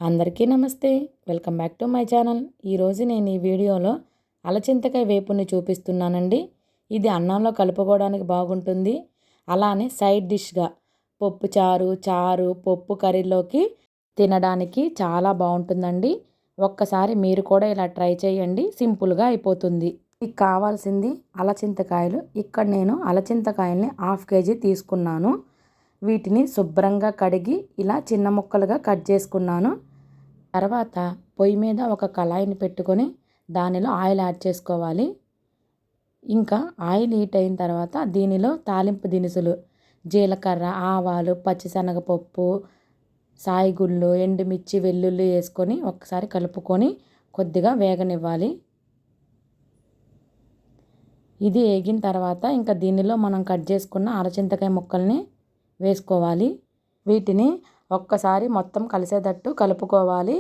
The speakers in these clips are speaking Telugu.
అందరికీ నమస్తే. Welcome back to my channel. ఈరోజు నేను ఈ వీడియోలో అలచింతకాయ వేపుని చూపిస్తున్నానండి. ఇది అన్నంలో కలుపుకోవడానికి బాగుంటుంది. అలానే సైడ్ డిష్గా చారు పప్పు కర్రీలోకి తినడానికి చాలా బాగుంటుందండి. ఒక్కసారి మీరు కూడా ఇలా ట్రై చేయండి. సింపుల్గా అయిపోతుంది. మీకు కావాల్సింది అలచింతకాయలు. ఇక్కడ నేను అలచింతకాయల్ని 1/2 kg తీసుకున్నాను. వీటిని శుభ్రంగా కడిగి ఇలా చిన్న ముక్కలుగా కట్ చేసుకున్నాను. తర్వాత పొయ్యి మీద ఒక కళాయిని పెట్టుకొని దానిలో ఆయిల్ యాడ్ చేసుకోవాలి. ఇంకా ఆయిల్ హీట్ అయిన తర్వాత దీనిలో తాలింపు దినుసులు జీలకర్ర, ఆవాలు, పచ్చిశనగపప్పు, సాయిగుళ్ళు, ఎండుమిర్చి, వెల్లుల్లి వేసుకొని ఒకసారి కలుపుకొని కొద్దిగా వేగనివ్వాలి. ఇది వేగిన తర్వాత ఇంకా దీనిలో మనం కట్ చేసుకున్న అరచింతకాయ ముక్కల్ని వేసుకోవాలి. వీటిని ఒక్కసారి మొత్తం కలిసేటట్టు కలుపుకోవాలి.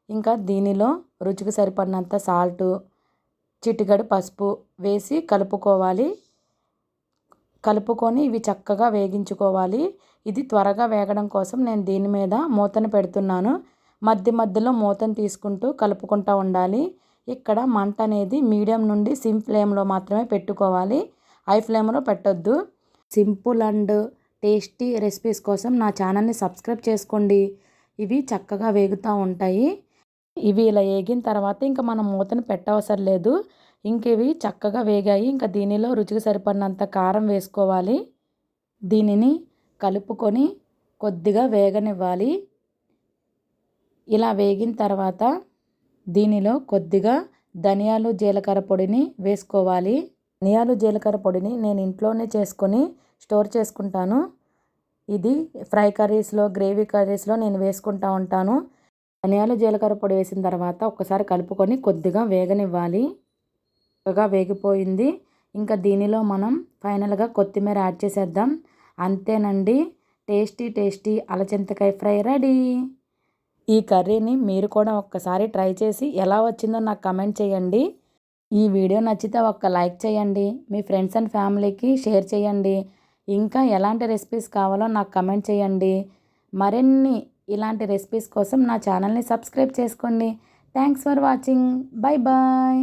ఇంకా దీనిలో రుచికి సరిపడినంత సాల్టు, చిటికెడు పసుపు వేసి కలుపుకోవాలి. కలుపుకొని ఇవి చక్కగా వేగించుకోవాలి. ఇది త్వరగా వేగడం కోసం నేను దీని మీద మూతను పెడుతున్నాను. మధ్యలో మూతను తీసుకుంటూ కలుపుకుంటూ ఉండాలి. ఇక్కడ మంట అనేది మీడియం నుండి సిమ్ ఫ్లేమ్లో మాత్రమే పెట్టుకోవాలి. హై ఫ్లేమ్లో పెట్టొద్దు. సింపుల్ అండ్ టేస్టీ రెసిపీస్ కోసం నా ఛానల్ని సబ్స్క్రైబ్ చేసుకోండి. ఇవి చక్కగా వేగుతూ ఉంటాయి. ఇవి ఇలా వేగిన తర్వాత ఇంకా మనం మూతను పెట్టవసరం లేదు. ఇంక ఇవి చక్కగా వేగాయి. ఇంకా దీనిలో రుచికి సరిపడినంత కారం వేసుకోవాలి. దీనిని కలుపుకొని కొద్దిగా వేగనివ్వాలి. ఇలా వేగిన తర్వాత దీనిలో కొద్దిగా ధనియాలు, జీలకర్ర పొడిని వేసుకోవాలి. ధనియాలు, జీలకర్ర పొడిని నేను ఇంట్లోనే చేసుకొని స్టోర్ చేసుకుంటాను. ఇది ఫ్రై కర్రీస్లో, గ్రేవీ కర్రీస్లో నేను వేసుకుంటూ ఉంటాను. ధనియాలు, జీలకర్ర పొడి వేసిన తర్వాత ఒకసారి కలుపుకొని కొద్దిగా వేగనివ్వాలి. చక్కగా వేగిపోయింది. ఇంకా దీనిలో మనం ఫైనల్గా కొత్తిమీర యాడ్ చేసేద్దాం. అంతేనండి, టేస్టీ అలచింతకాయ ఫ్రై రెడీ. ఈ కర్రీని మీరు కూడా ఒక్కసారి ట్రై చేసి ఎలా వచ్చిందో నాకు కమెంట్ చేయండి. ఈ వీడియో నచ్చితే ఒక్క లైక్ చేయండి. మీ ఫ్రెండ్స్ అండ్ ఫ్యామిలీకి షేర్ చేయండి. ఇంకా ఎలాంటి రెసిపీస్ కావాలో నాకు కమెంట్ చేయండి. మరిన్ని ఇలాంటి రెసిపీస్ కోసం నా ఛానల్ని సబ్స్క్రైబ్ చేసుకోండి. Thanks for watching. Bye bye.